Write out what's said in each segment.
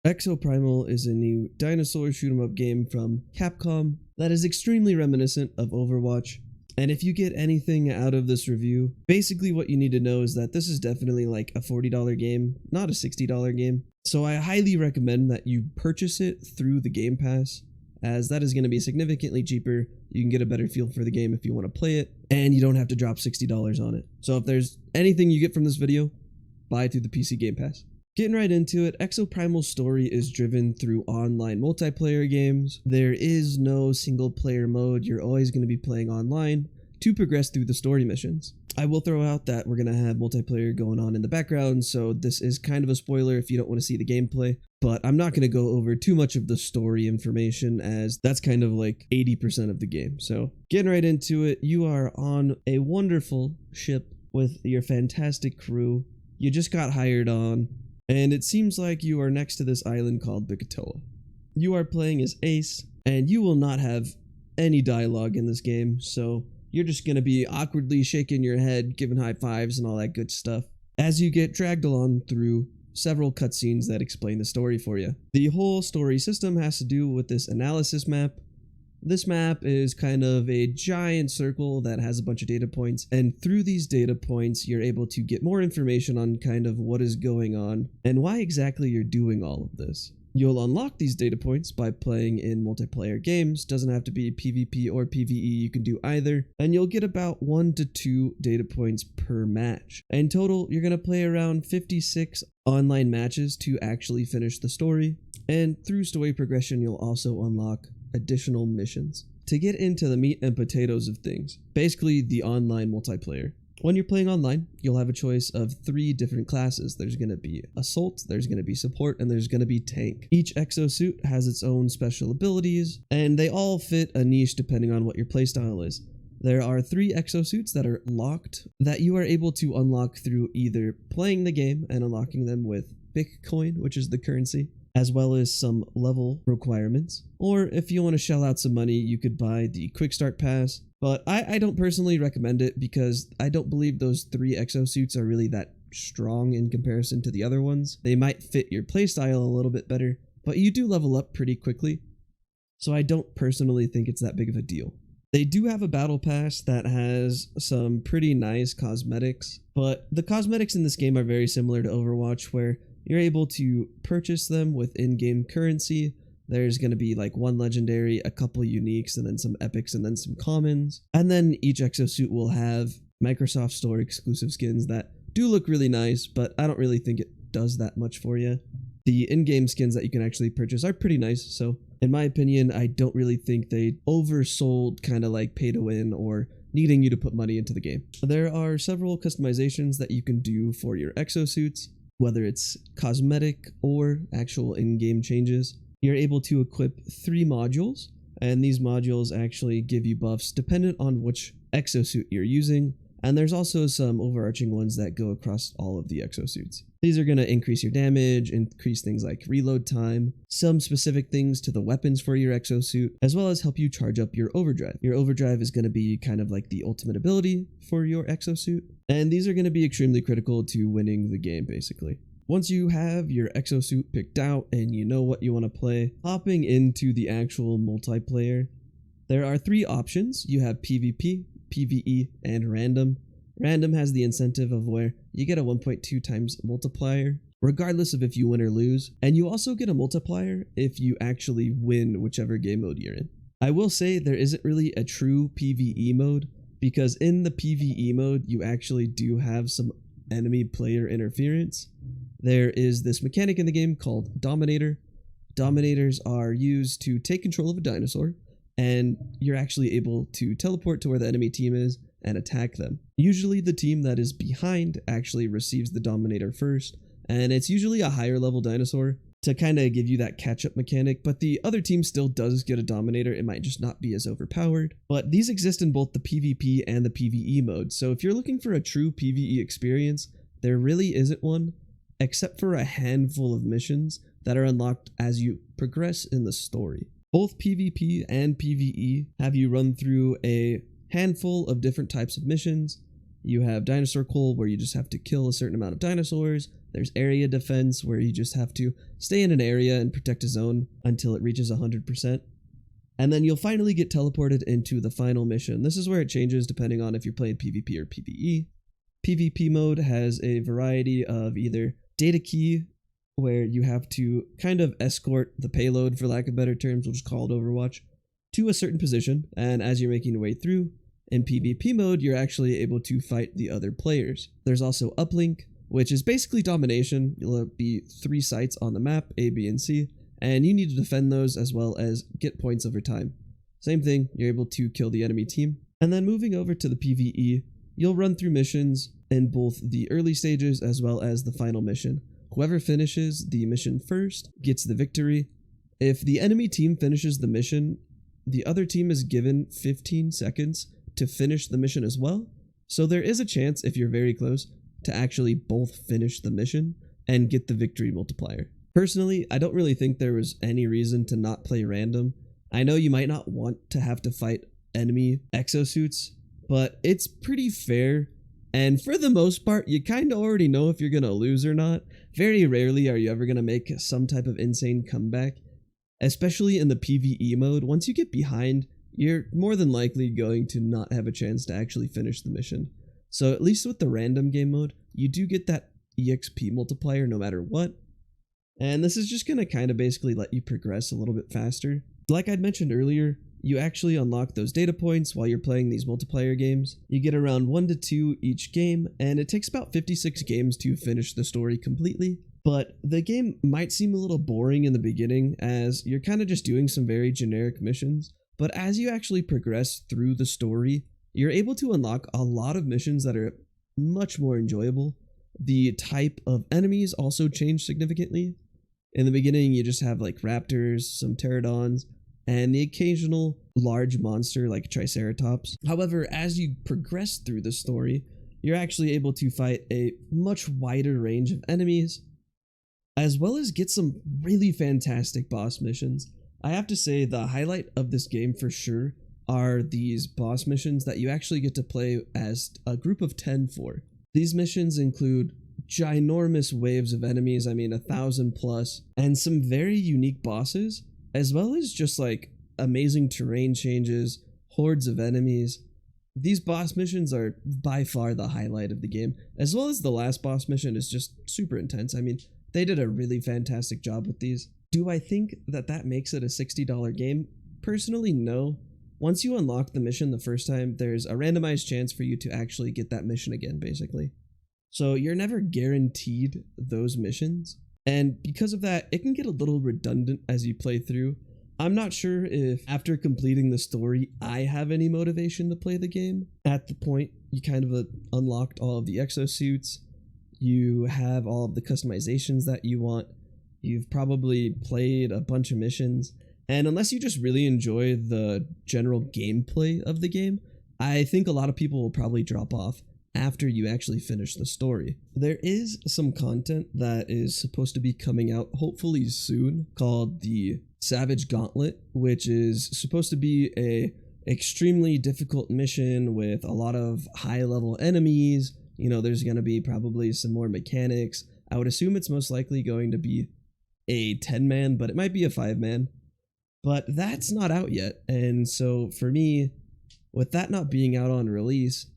Exoprimal is a new dinosaur shoot-'em-up game from Capcom that is extremely reminiscent of Overwatch. And if you get anything out of this review, basically what you need to know is that this is definitely like a $40 game, not a $60 game. So I highly recommend that you purchase it through the Game Pass, as that is going to be significantly cheaper. You can get a better feel for the game if you want to play it, and you don't have to drop $60 on it. So if there's anything you get from this video, buy it through the PC Game Pass. Getting right into it, Exoprimal's story is driven through online multiplayer games. There is no single player mode. You're always going to be playing online to progress through the story missions. I will throw out that we're going to have multiplayer going on in the background, so this is kind of a spoiler if you don't want to see the gameplay, but I'm not going to go over too much of the story information, as that's kind of like 80% of the game. So getting right into it, you are on a wonderful ship with your fantastic crew. You just got hired on, and it seems like you are next to this island called Bikatoa. You are playing as Ace, and you will not have any dialogue in this game, so you're just going to be awkwardly shaking your head, giving high fives and all that good stuff, as you get dragged along through several cutscenes that explain the story for you. The whole story system has to do with this analysis map. This map is kind of a giant circle that has a bunch of data points, and through these data points you're able to get more information on kind of what is going on and why exactly you're doing all of this. You'll unlock these data points by playing in multiplayer games. Doesn't have to be PvP or PvE, you can do either, and you'll get about 1 to 2 data points per match. In total, you're going to play around 56 online matches to actually finish the story, and through story progression you'll also unlock additional missions. To get into the meat and potatoes of things, basically the online multiplayer. When you're playing online, you'll have a choice of 3 different classes. There's going to be Assault, there's going to be Support, and there's going to be Tank. Each exosuit has its own special abilities, and they all fit a niche depending on what your playstyle is. There are 3 exosuits that are locked that you are able to unlock through either playing the game and unlocking them with Bitcoin, which is the currency, as well as some level requirements. Or if you want to shell out some money, you could buy the Quick Start Pass. But I don't personally recommend it because I don't believe those 3 exosuits are really that strong in comparison to the other ones. They might fit your playstyle a little bit better, but you do level up pretty quickly, so I don't personally think it's that big of a deal. They do have a battle pass that has some pretty nice cosmetics, but the cosmetics in this game are very similar to Overwatch, where you're able to purchase them with in-game currency. There's going to be like 1 legendary, a couple uniques, and then some epics, and then some commons. And then each exosuit will have Microsoft Store exclusive skins that do look really nice, but I don't really think it does that much for you. The in-game skins that you can actually purchase are pretty nice, so in my opinion, I don't really think they oversold kind of like pay to win or needing you to put money into the game. There are several customizations that you can do for your exosuits, whether it's cosmetic or actual in-game changes. You're able to equip 3 modules, and these modules actually give you buffs dependent on which exosuit you're using, and there's also some overarching ones that go across all of the exosuits. These are going to increase your damage, increase things like reload time, some specific things to the weapons for your exosuit, as well as help you charge up your overdrive. Your overdrive is going to be kind of like the ultimate ability for your exosuit, and these are going to be extremely critical to winning the game, basically. Once you have your exosuit picked out and you know what you want to play, hopping into the actual multiplayer, there are 3 options. You have PvP, PvE, and Random. Random has the incentive of where you get a 1.2 times multiplier, regardless of if you win or lose, and you also get a multiplier if you actually win whichever game mode you're in. I will say there isn't really a true PvE mode, because in the PvE mode, you actually do have some enemy player interference. There is this mechanic in the game called Dominator. Dominators are used to take control of a dinosaur, and you're actually able to teleport to where the enemy team is and attack them. Usually the team that is behind actually receives the Dominator first, and it's usually a higher level dinosaur to kind of give you that catch-up mechanic, but the other team still does get a Dominator. It might just not be as overpowered. But these exist in both the PvP and the PvE mode, so if you're looking for a true PvE experience, there really isn't one, except for a handful of missions that are unlocked as you progress in the story. Both PvP and PvE have you run through a handful of different types of missions, You have Dinosaur Coal, where you just have to kill a certain amount of dinosaurs. There's Area Defense, where you just have to stay in an area and protect a zone until it reaches 100%. And then you'll finally get teleported into the final mission. This is where it changes depending on if you're playing PvP or PvE. PvP mode has a variety of either data key, where you have to kind of escort the payload, for lack of better terms, which is called Overwatch, to a certain position, and as you're making your way through, in PvP mode, you're actually able to fight the other players. There's also uplink, which is basically domination. You'll be 3 sites on the map, A, B, and C, and you need to defend those as well as get points over time. Same thing, you're able to kill the enemy team. And then moving over to the PvE, you'll run through missions in both the early stages as well as the final mission. Whoever finishes the mission first gets the victory. If the enemy team finishes the mission, the other team is given 15 seconds to finish the mission as well. So there is a chance, if you're very close, to actually both finish the mission and get the victory multiplier. Personally, I don't really think there was any reason to not play random. I know you might not want to have to fight enemy exosuits, but it's pretty fair. And for the most part, you kind of already know if you're going to lose or not. Very rarely are you ever going to make some type of insane comeback. Especially in the PvE mode, once you get behind, you're more than likely going to not have a chance to actually finish the mission. So at least with the random game mode, you do get that EXP multiplier no matter what. And this is just going to kind of basically let you progress a little bit faster. Like I'd mentioned earlier, you actually unlock those data points while you're playing these multiplayer games. You get around 1 to 2 each game, and it takes about 56 games to finish the story completely. But the game might seem a little boring in the beginning, as you're kind of just doing some very generic missions. But as you actually progress through the story, you're able to unlock a lot of missions that are much more enjoyable. The type of enemies also change significantly. In the beginning, you just have like raptors, some pterodons, and the occasional large monster like Triceratops. However, as you progress through the story, you're actually able to fight a much wider range of enemies, as well as get some really fantastic boss missions. I have to say the highlight of this game for sure are these boss missions that you actually get to play as a group of 10 for. These missions include ginormous waves of enemies, 1,000 plus, and some very unique bosses, as well as just like amazing terrain changes, hordes of enemies. These boss missions are by far the highlight of the game, as well as the last boss mission is just super intense. They did a really fantastic job with these. Do I think that that makes it a $60 game? Personally, no. Once you unlock the mission the first time, there's a randomized chance for you to actually get that mission again, basically. So you're never guaranteed those missions. And because of that, it can get a little redundant as you play through. I'm not sure if after completing the story, I have any motivation to play the game. At the point, you kind of unlocked all of the exosuits. You have all of the customizations that you want. You've probably played a bunch of missions. And unless you just really enjoy the general gameplay of the game, I think a lot of people will probably drop off after you actually finish the story. There is some content that is supposed to be coming out hopefully soon called the Savage Gauntlet, which is supposed to be a extremely difficult mission with a lot of high-level enemies. There's going to be probably some more mechanics. I would assume it's most likely going to be a 10-man, but it might be a 5-man. But that's not out yet, and so for me, with that not being out on release,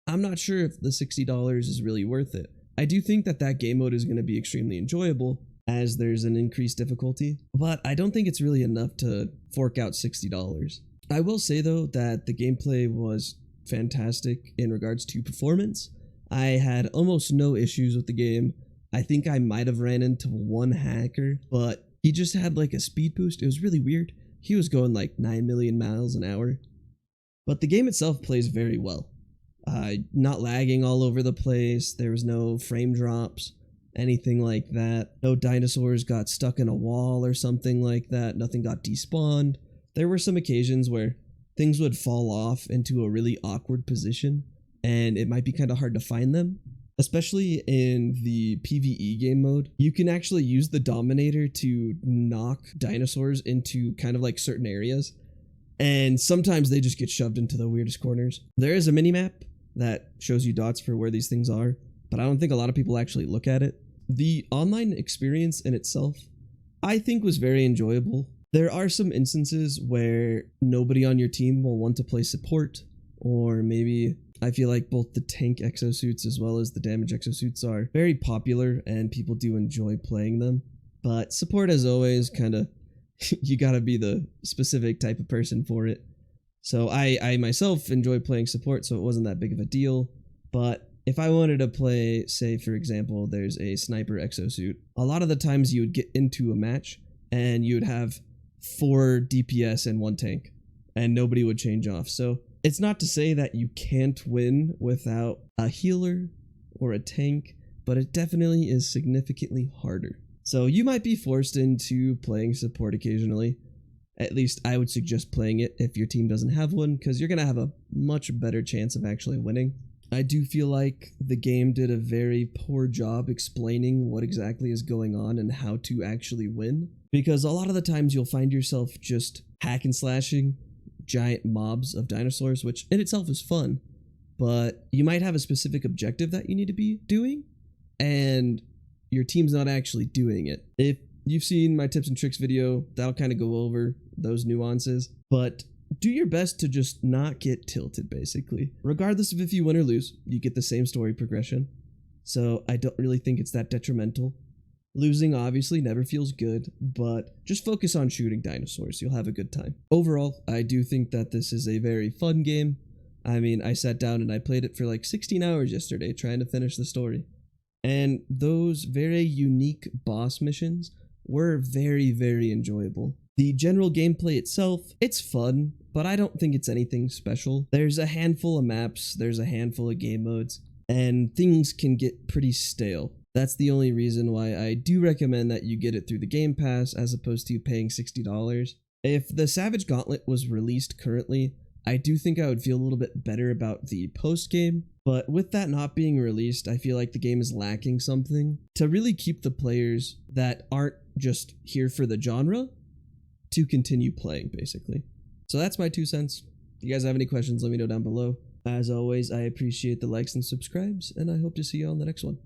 I'm not sure if the $60 is really worth it. I do think that that game mode is going to be extremely enjoyable, as there's an increased difficulty, but I don't think it's really enough to fork out $60. I will say though that the gameplay was fantastic in regards to performance. I had almost no issues with the game. I think I might have ran into one hacker, but he just had like a speed boost. It was really weird. He was going like 9 million miles an hour. But the game itself plays very well. Not lagging all over the place. There was no frame drops, anything like that. No dinosaurs got stuck in a wall or something like that. Nothing got despawned. There were some occasions where things would fall off into a really awkward position, and it might be kind of hard to find them. Especially in the PvE game mode, you can actually use the Dominator to knock dinosaurs into kind of like certain areas, and sometimes they just get shoved into the weirdest corners. There is a minimap that shows you dots for where these things are, but I don't think a lot of people actually look at it. The online experience in itself, I think, was very enjoyable. There are some instances where nobody on your team will want to play support, or maybe I feel like both the tank exosuits as well as the damage exosuits are very popular and people do enjoy playing them. But support, as always, kind of, you gotta be the specific type of person for it. So I myself enjoy playing support, so it wasn't that big of a deal. But if I wanted to play, say for example, there's a sniper exosuit, a lot of the times you would get into a match and you would have 4 DPS and 1 tank, and nobody would change off. So it's not to say that you can't win without a healer or a tank, but it definitely is significantly harder. So you might be forced into playing support occasionally. At least I would suggest playing it if your team doesn't have one, because you're going to have a much better chance of actually winning. I do feel like the game did a very poor job explaining what exactly is going on and how to actually win, because a lot of the times you'll find yourself just hack and slashing giant mobs of dinosaurs, which in itself is fun, but you might have a specific objective that you need to be doing, and your team's not actually doing it. If you've seen my tips and tricks video, that'll kind of go over those nuances, but do your best to just not get tilted, basically. Regardless of if you win or lose, you get the same story progression, so I don't really think it's that detrimental. Losing obviously never feels good, but just focus on shooting dinosaurs. You'll have a good time. Overall, I do think that this is a very fun game. I mean, I sat down and I played it for like 16 hours yesterday trying to finish the story. And those very unique boss missions were very, very enjoyable. The general gameplay itself, it's fun, but I don't think it's anything special. There's a handful of maps, there's a handful of game modes, and things can get pretty stale. That's the only reason why I do recommend that you get it through the Game Pass as opposed to paying $60. If the Savage Gauntlet was released currently, I do think I would feel a little bit better about the post-game, but with that not being released, I feel like the game is lacking something to really keep the players that aren't just here for the genre to continue playing, basically. So that's my 2 cents. If you guys have any questions, let me know down below. As always, I appreciate the likes and subscribes, and I hope to see you on the next one.